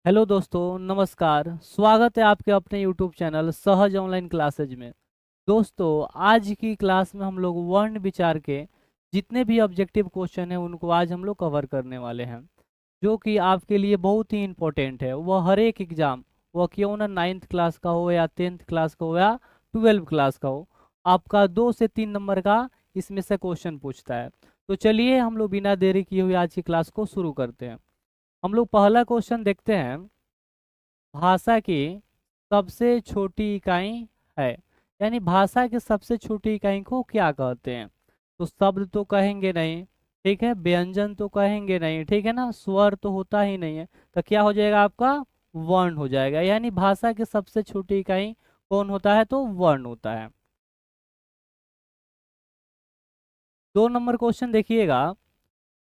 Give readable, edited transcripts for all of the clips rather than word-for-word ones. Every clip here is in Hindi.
हेलो दोस्तों, नमस्कार। स्वागत है आपके अपने यूट्यूब चैनल सहज ऑनलाइन क्लासेज में। दोस्तों, आज की क्लास में हम लोग वर्ण विचार के जितने भी ऑब्जेक्टिव क्वेश्चन हैं उनको आज हम लोग कवर करने वाले हैं, जो कि आपके लिए बहुत ही इम्पोर्टेंट है। वह हर एक एग्जाम, वह क्यों ना 9th क्लास का हो या 10th क्लास का हो या 12th क्लास का हो, आपका 2 से 3 नंबर का इसमें से क्वेश्चन पूछता है। तो चलिए हम लोग बिना देरी किए हुए आज की क्लास को शुरू करते हैं। हम लोग पहला क्वेश्चन देखते हैं। भाषा की सबसे छोटी इकाई है, यानी भाषा की सबसे छोटी इकाई को क्या कहते हैं? तो शब्द तो कहेंगे नहीं, ठीक है। व्यंजन तो कहेंगे नहीं, ठीक है ना। स्वर तो होता ही नहीं है, तो क्या हो जाएगा आपका? वर्ण हो जाएगा। यानी भाषा की सबसे छोटी इकाई कौन होता है? तो वर्ण होता है। 2 नंबर क्वेश्चन देखिएगा।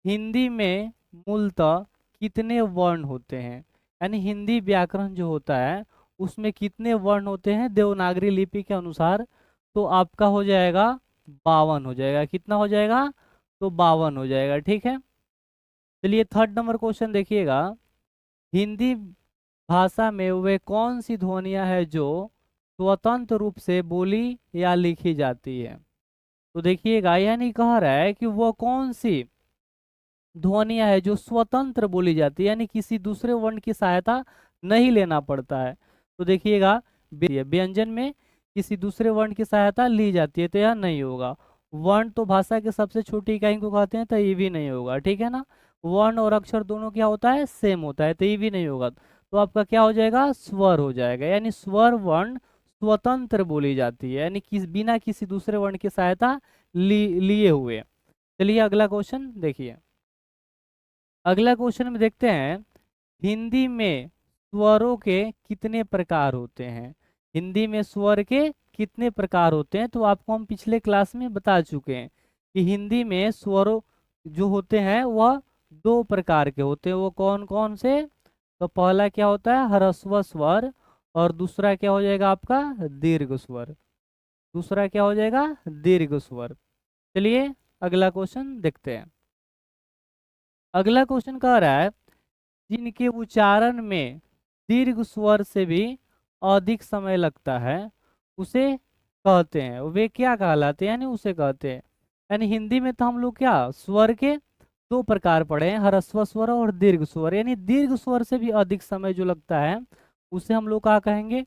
हिंदी में मूलतः कितने वर्ण होते हैं? यानी हिंदी व्याकरण जो होता है उसमें कितने वर्ण होते हैं देवनागरी लिपि के अनुसार? तो आपका हो जाएगा 52 हो जाएगा। कितना हो जाएगा? तो 52 हो जाएगा, ठीक है। चलिए 3rd नंबर क्वेश्चन देखिएगा। हिंदी भाषा में वे कौन सी ध्वनियां हैं जो स्वतंत्र रूप से बोली या लिखी जाती है? तो देखिएगा, यानी कह रहा है कि वो कौन सी ध्वनियां है जो स्वतंत्र बोली जाती है, यानी किसी दूसरे वर्ण की सहायता नहीं लेना पड़ता है। तो देखिएगा, व्यंजन में किसी दूसरे वर्ण की सहायता ली जाती है, तो यह नहीं होगा। वर्ण तो भाषा के सबसे छोटी इकाई को कहते हैं, तो ये भी नहीं होगा, ठीक है ना। वर्ण और अक्षर दोनों क्या होता है? सेम होता है, तो ये भी नहीं होगा। तो आपका क्या हो जाएगा? स्वर हो जाएगा। यानी स्वर वर्ण स्वतंत्र बोली जाती है, यानी बिना किसी दूसरे वर्ण की सहायता लिए हुए। चलिए अगला क्वेश्चन देखिए। अगला क्वेश्चन में देखते हैं। हिंदी में स्वरों के कितने प्रकार होते हैं? हिंदी में स्वर के कितने प्रकार होते हैं? तो आपको हम पिछले क्लास में बता चुके हैं कि हिंदी में स्वरों जो होते हैं वह 2 प्रकार के होते हैं। वो कौन कौन से? तो पहला क्या होता है? ह्रस्व स्वर, और दूसरा क्या हो जाएगा आपका? दीर्घ स्वर। दूसरा क्या हो जाएगा? दीर्घ स्वर। चलिए अगला क्वेश्चन देखते हैं। अगला क्वेश्चन कह रहा है, जिनके उच्चारण में दीर्घ स्वर से भी अधिक समय लगता है उसे कहते हैं, वे क्या कहलाते हैं? यानी उसे कहते हैं। यानी हिंदी में तो हम लोग क्या स्वर के 2 प्रकार पढ़े हैं, ह्रस्व स्वर और दीर्घ स्वर। यानी दीर्घ स्वर से भी अधिक समय जो लगता है उसे हम लोग क्या कहेंगे?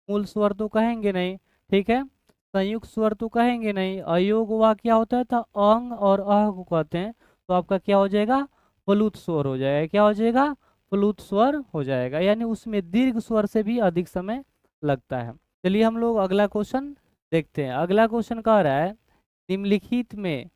मूल स्वर तो कहेंगे नहीं, ठीक है। संयुक्त स्वर तो कहेंगे नहीं। अयोग हुआ क्या होता है? तो अंग और अह को कहते हैं। तो आपका क्या हो जाएगा? प्लुत स्वर हो जाएगा। क्या हो जाएगा? प्लुत स्वर हो जाएगा। यानी उसमें दीर्घ स्वर से भी अधिक समय लगता है। चलिए हम लोग अगला क्वेश्चन देखते हैं। अगला क्वेश्चन कह रहा है, निम्नलिखित में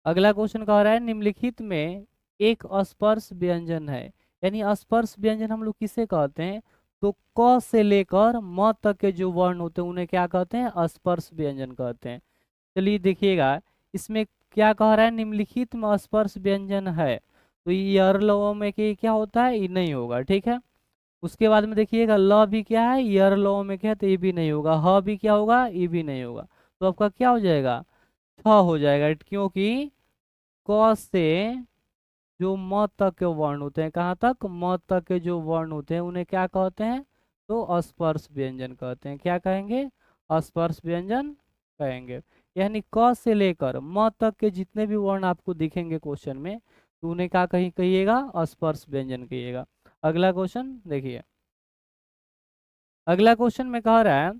अगला क्वेश्चन कह रहा है निम्नलिखित में एक स्पर्श व्यंजन है। यानी स्पर्श व्यंजन हम लोग किसे कहते हैं? तो क से लेकर म तक के जो वर्ण होते हैं उन्हें क्या कहते हैं? स्पर्श व्यंजन कहते हैं। चलिए देखिएगा, इसमें क्या कह रहा है? निम्नलिखित में स्पर्श व्यंजन है। तो ये यर लव में क्या होता है? ये नहीं होगा, ठीक है। उसके बाद में देखिएगा, ल भी क्या है? यर लव में क्या है? तो ये भी नहीं होगा। ह भी क्या होगा? ये भी नहीं होगा। तो आपका क्या हो जाएगा? छ हो जाएगा, क्योंकि क से जो म तक के वर्ण होते हैं, कहाँ तक? म तक के जो वर्ण होते हैं उन्हें क्या कहते हैं? तो स्पर्श व्यंजन कहते हैं। क्या कहेंगे? स्पर्श व्यंजन कहेंगे। यानी क से लेकर म तक के जितने भी वर्ण आपको दिखेंगे क्वेश्चन में, तो उन्हें क्या कहिएगा? स्पर्श व्यंजन कहिएगा। अगला क्वेश्चन देखिए। अगला क्वेश्चन में कह रहा है,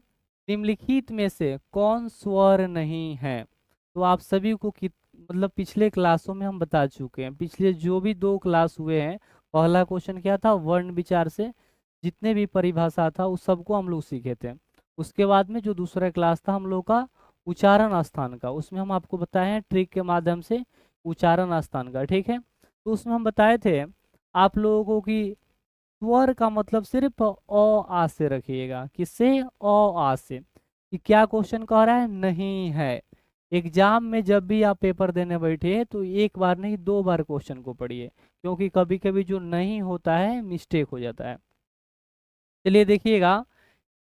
निम्नलिखित में से कौन स्वर नहीं है? तो आप सभी को मतलब पिछले क्लासों में हम बता चुके हैं। पिछले जो भी 2 क्लास हुए हैं, पहला क्वेश्चन क्या था? वर्ण विचार से जितने भी परिभाषा था उस सबको हम लोग सीखे थे। उसके बाद में जो दूसरा क्लास था हम लोग का उच्चारण स्थान का, उसमें हम आपको बताए हैं ट्रिक के माध्यम से उच्चारण स्थान का, ठीक है। तो उसमें हम बताए थे आप लोगों को कि स्वर का मतलब सिर्फ अ आ से रखिएगा। किससे? अ आ से। कि क्या क्वेश्चन कह रहा है? नहीं है। एग्जाम में जब भी आप पेपर देने बैठे तो एक बार नहीं 2 बार क्वेश्चन को पढ़िए, क्योंकि कभी कभी जो नहीं होता है मिस्टेक हो जाता है। चलिए देखिएगा,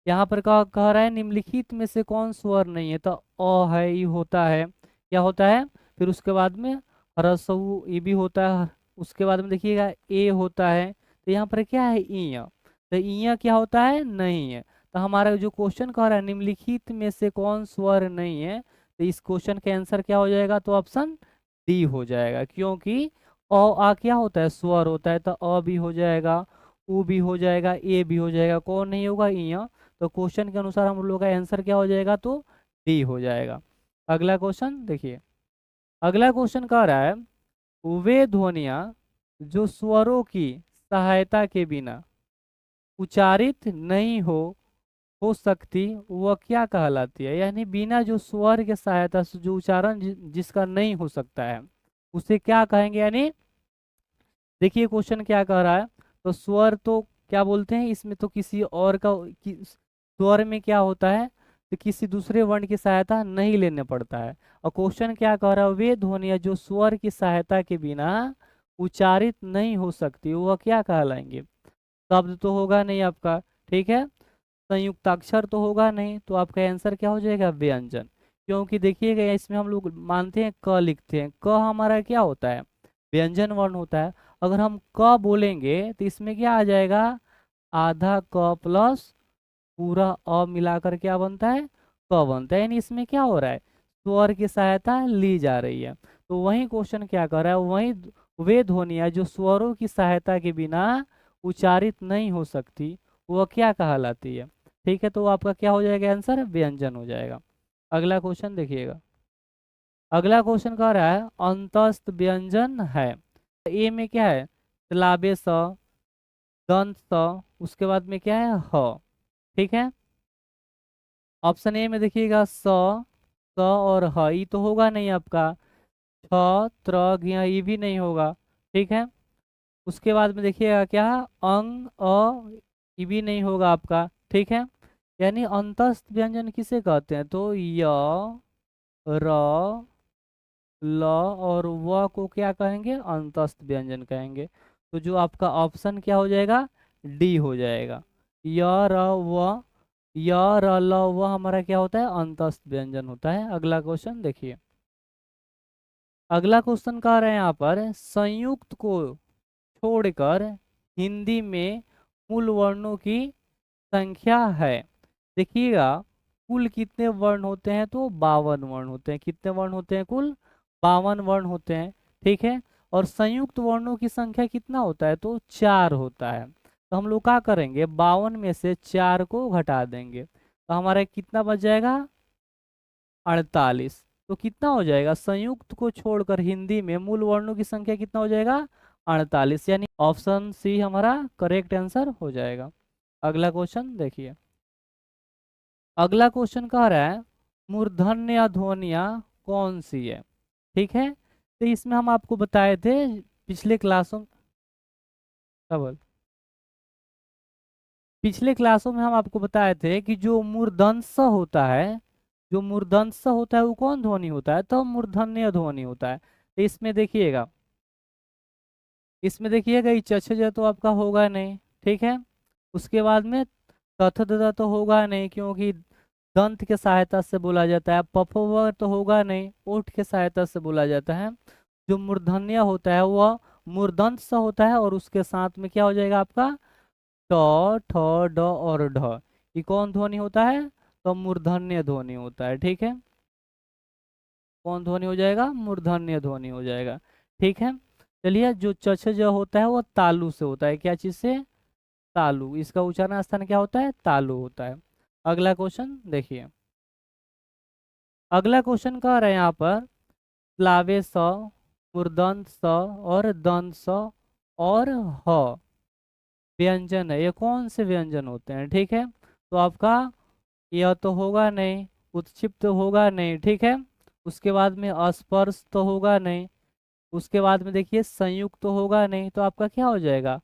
यहाँ पर कह रहा है निम्नलिखित में से कौन स्वर नहीं है? तो अ है, ई होता है। क्या होता है? फिर उसके बाद में ह्रस्व ई भी होता है। उसके बाद में देखिएगा ए होता है। तो यहाँ पर क्या है, ईय। तो ईय क्या होता है, नहीं है। तो हमारा जो क्वेश्चन कह रहा है निम्नलिखित में से कौन स्वर नहीं है, तो इस क्वेश्चन का आंसर क्या हो जाएगा, तो ऑप्शन डी हो जाएगा। क्योंकि अ आ क्या होता है, स्वर होता है, तो अ भी हो जाएगा, उ भी हो जाएगा, ए भी हो जाएगा, कौन नहीं होगा, ईय। तो क्वेश्चन के अनुसार हम लोग का आंसर क्या हो जाएगा, तो डी हो जाएगा। अगला क्वेश्चन देखिए। अगला क्वेश्चन कह रहा है वे ध्वनियाँ जो स्वरों की सहायता के बिना उच्चारित नहीं हो सकती, वह क्या कहलाती है। यानी बिना जो स्वर के सहायता से जो उच्चारण जिसका नहीं हो सकता है, उसे क्या कहेंगे। यानी देखिए क्वेश्चन क्या कह रहा है, तो स्वर तो क्या बोलते हैं, इसमें तो किसी और का स्वर में क्या होता है, तो किसी दूसरे वर्ण की सहायता नहीं लेने पड़ता है। और क्वेश्चन क्या कह रहा है, वे ध्वनियाँ जो स्वर की सहायता के बिना उच्चारित नहीं हो सकती, वह क्या कहलाएंगे। शब्द तो होगा नहीं आपका, ठीक है, संयुक्ताक्षर तो होगा नहीं, तो आपका आंसर क्या हो जाएगा, व्यंजन। क्योंकि देखिएगा इसमें हम लोग मानते हैं क लिखते हैं, क हमारा क्या होता है, व्यंजन वर्ण होता है। अगर हम क बोलेंगे तो इसमें क्या आ जाएगा, आधा क प्लस पूरा अ मिलाकर क्या बनता है, क बनता है। यानी इसमें क्या हो रहा है, स्वर की सहायता ली जा रही है। तो वही क्वेश्चन क्या कर रहा है, वही वे ध्वनियाँ जो स्वरों की सहायता के बिना उच्चारित नहीं हो सकती, वह क्या कहलाती है। ठीक है, तो आपका क्या हो जाएगा आंसर, व्यंजन हो जाएगा। अगला क्वेश्चन देखिएगा। अगला क्वेश्चन कह रहा है अंतस्थ व्यंजन है। ए में क्या है, सिलाबे स, दंत स, उसके बाद में क्या है, ह। ठीक है, ऑप्शन ए में देखिएगा स और ह, ई तो होगा नहीं आपका, छ त्र ज्ञ ई भी नहीं होगा। ठीक है, उसके बाद में देखिएगा क्या, अंग अ ई भी नहीं होगा आपका। ठीक है, यानी अंतस्थ व्यंजन किसे कहते हैं, तो य र ल और व को क्या कहेंगे, अंतस्थ व्यंजन कहेंगे। तो जो आपका ऑप्शन क्या हो जाएगा, डी हो जाएगा। य र व, य र ल व हमारा क्या होता है, अंतस्थ व्यंजन होता है। अगला क्वेश्चन देखिए। अगला क्वेश्चन कह रहे हैं यहाँ पर संयुक्त को छोड़कर हिंदी में मूल वर्णों की संख्या है। देखिएगा कुल कितने वर्ण होते हैं, तो 52 वर्ण होते हैं। कितने वर्ण होते हैं, कुल 52 वर्ण होते हैं। ठीक है, और संयुक्त वर्णों की संख्या कितना होता है, तो 4 होता है। तो हम लोग क्या करेंगे, 52 में से 4 को घटा देंगे, तो हमारा कितना बच जाएगा, 48। तो कितना हो जाएगा, संयुक्त को छोड़कर हिंदी में मूल वर्णों की संख्या कितना हो जाएगा, 48। यानी ऑप्शन सी हमारा करेक्ट आंसर हो जाएगा। अगला क्वेश्चन देखिए। अगला क्वेश्चन कह रहा है मूर्धन्य ध्वनियाँ कौन सी है। ठीक है, तो इसमें हम आपको बताए थे पिछले क्लासों में, क्या बोल, पिछले क्लासों में हम आपको बताए थे कि जो मूर्धन्य होता है, जो मूर्धन्य होता है वो कौन ध्वनि होता है, तो मूर्धन्य ध्वनि होता है। तो इसमें देखिएगा, इसमें देखिएगा ये चछ तो आपका होगा नहीं। ठीक है, उसके बाद में तथ तो होगा नहीं, क्योंकि दंत के सहायता से बोला जाता है। पफ तो होगा नहीं, ओठ के सहायता से बोला जाता है। जो मूर्धन्य होता है वह मूर्धन्य सा होता है, और उसके साथ में क्या हो जाएगा आपका, ट ठ ड और ढ। ये कौन ध्वनि होता है, तो मूर्धन्य ध्वनि होता है। ठीक है, कौन ध्वनि हो जाएगा, मूर्धन्य ध्वनि हो जाएगा। ठीक है, चलिए जो चछ ज होता है वो तालु से होता है, क्या चीज से, तालु। इसका उच्चारण स्थान क्या होता है, तालु होता है। अगला क्वेश्चन देखिए। अगला क्वेश्चन कह रहे हैं यहाँ पर प्लावे स, मूर्धन्य स और दंत स और ह व्यंजन है, ये कौन से व्यंजन होते हैं। ठीक है, तो आपका यह तो होगा नहीं, उत्क्षिप्त तो होगा नहीं। ठीक है, उसके बाद में अस्पर्श तो होगा नहीं, उसके बाद में देखिए संयुक्त तो होगा नहीं, तो आपका क्या हो जाएगा,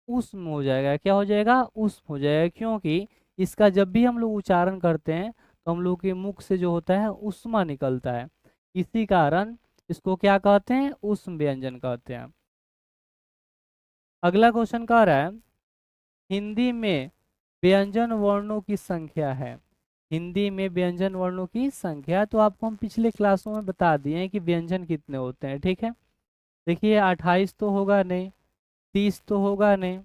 उष्म हो जाएगा। क्या हो जाएगा, उष्म हो जाएगा। क्योंकि इसका जब भी हम लोग उच्चारण करते हैं तो हम लोग के मुख से जो होता है उष्मा निकलता है, इसी कारण इसको क्या कहते हैं, उष्म व्यंजन कहते हैं। अगला क्वेश्चन कह रहा है हिंदी में व्यंजन वर्णों की संख्या है। हिंदी में व्यंजन वर्णों की संख्या, तो आपको हम पिछले क्लासों में बता दिए हैं कि व्यंजन कितने होते हैं। ठीक है, देखिए 28 तो होगा नहीं, 30 तो होगा नहीं,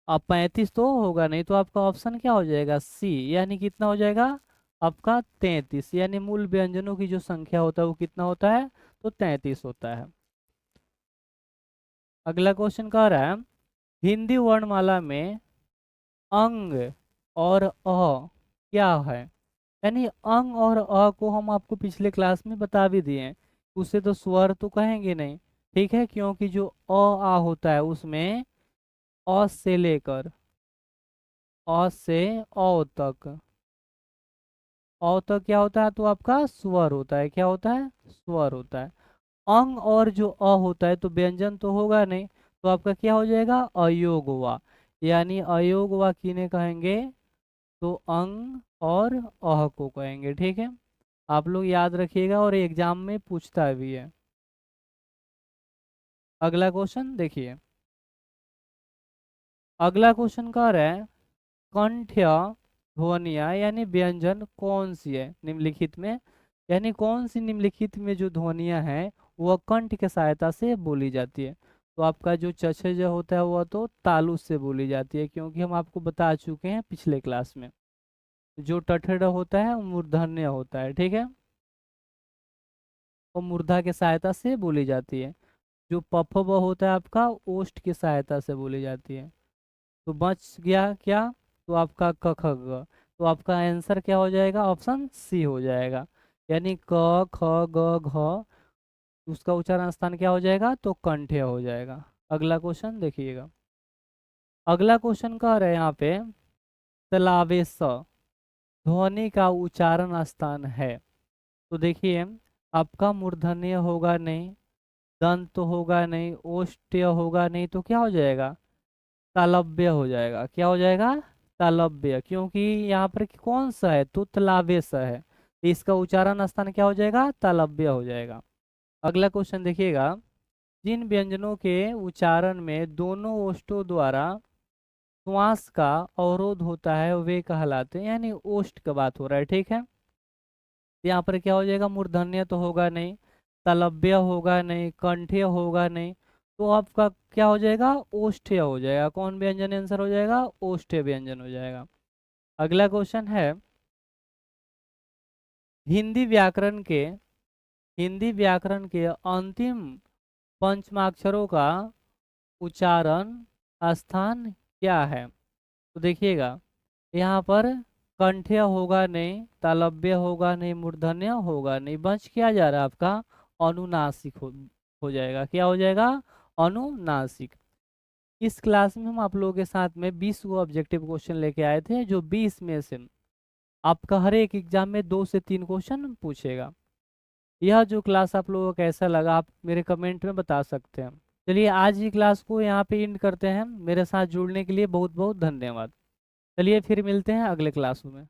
अब 35 तो होगा नहीं, तो आपका ऑप्शन क्या हो जाएगा, सी, यानी कितना हो जाएगा आपका 33, यानी मूल व्यंजनों की जो संख्या होता है वो कितना होता है, तो 33 होता है। अगला क्वेश्चन कह रहा है हिंदी वर्णमाला में अंग और अ क्या है। यानी अंग और अ को हम आपको पिछले क्लास में बता भी दिए हैं, उसे तो स्वर तो कहेंगे नहीं, ठीक है, क्योंकि जो अ आ होता है उसमें अ से लेकर अ से औ तक, औ तक क्या होता है, तो आपका स्वर होता है, क्या होता है, स्वर होता है। अंग और जो अ होता है तो व्यंजन तो होगा नहीं, तो आपका क्या हो जाएगा, अयोग हुआ, यानी अयोग हुआ किन्हें कहेंगे, तो अंग और अह को कहेंगे, ठीक है। आप लोग याद रखिएगा और एग्जाम में पूछता भी है। अगला क्वेश्चन देखिए, अगला क्वेश्चन कह रहा है कंठ्य ध्वनिया यानी व्यंजन कौन सी है निम्नलिखित में, यानी कौन सी निम्नलिखित में जो ध्वनियां हैं वह कंठ के सहायता से बोली जाती है। तो आपका जो चछ जो होता है वह तो तालु से बोली जाती है, क्योंकि हम आपको बता चुके हैं पिछले क्लास में, जो टठड़ होता है वो मूर्धन्य होता है, ठीक है, वो मूर्धा के सहायता से बोली जाती है। जो पफ ब होता है आपका ओष्ठ की सहायता से बोली जाती है। तो बच गया क्या, तो आपका क ख ग, तो आपका आंसर क्या हो जाएगा, ऑप्शन सी हो जाएगा, यानी क ख ग घ, उसका उच्चारण स्थान क्या हो जाएगा, तो कंठ्य हो जाएगा। अगला क्वेश्चन देखिएगा, अगला क्वेश्चन कह रहे हैं यहाँ पे तलावे स ध्वनि का उच्चारण स्थान है। तो देखिए आपका मूर्धन्य होगा नहीं, दंत होगा नहीं, ओष्ठ्य होगा नहीं, तो क्या हो जाएगा, तालव्य हो जाएगा, क्या हो जाएगा, तालव्य, क्योंकि यहाँ पर कौन सा है, तो तलाव्य सा है, तो इसका उच्चारण स्थान क्या हो जाएगा, तालव्य हो जाएगा। अगला क्वेश्चन देखिएगा, जिन व्यंजनों के उच्चारण में दोनों ओष्ठों द्वारा श्वास का अवरोध होता है वे कहलाते हैं, यानी ओष्ठ का बात हो रहा है, ठीक है। यहाँ पर क्या हो जाएगा, मूर्धन्य तो होगा नहीं, तालव्य होगा नहीं, कंठ्य होगा नहीं, तो आपका क्या हो जाएगा, ओष्ठ्य हो जाएगा। कौन व्यंजन आंसर हो जाएगा, ओष्ठ्य व्यंजन हो जाएगा। अगला क्वेश्चन है हिंदी व्याकरण के हिंदी व्याकरण के अंतिम पंचमाक्षरों का उच्चारण स्थान क्या है। तो देखिएगा यहाँ पर कंठ्य होगा नहीं, तालव्य होगा नहीं, मूर्धन्य होगा नहीं, बच क्या जा रहा है आपका, अनुनासिक हो जाएगा, क्या हो जाएगा, अनुनासिक। इस क्लास में हम आप लोगों के साथ में 20 गो ऑब्जेक्टिव क्वेश्चन लेके आए थे, जो 20 में से आपका हर एक एग्जाम में 2 से 3 क्वेश्चन पूछेगा। यह जो क्लास आप लोगों को कैसा लगा आप मेरे कमेंट में बता सकते हैं। चलिए आज की क्लास को यहाँ पे एंड करते हैं, मेरे साथ जुड़ने के लिए बहुत बहुत धन्यवाद। चलिए फिर मिलते हैं अगले क्लास में।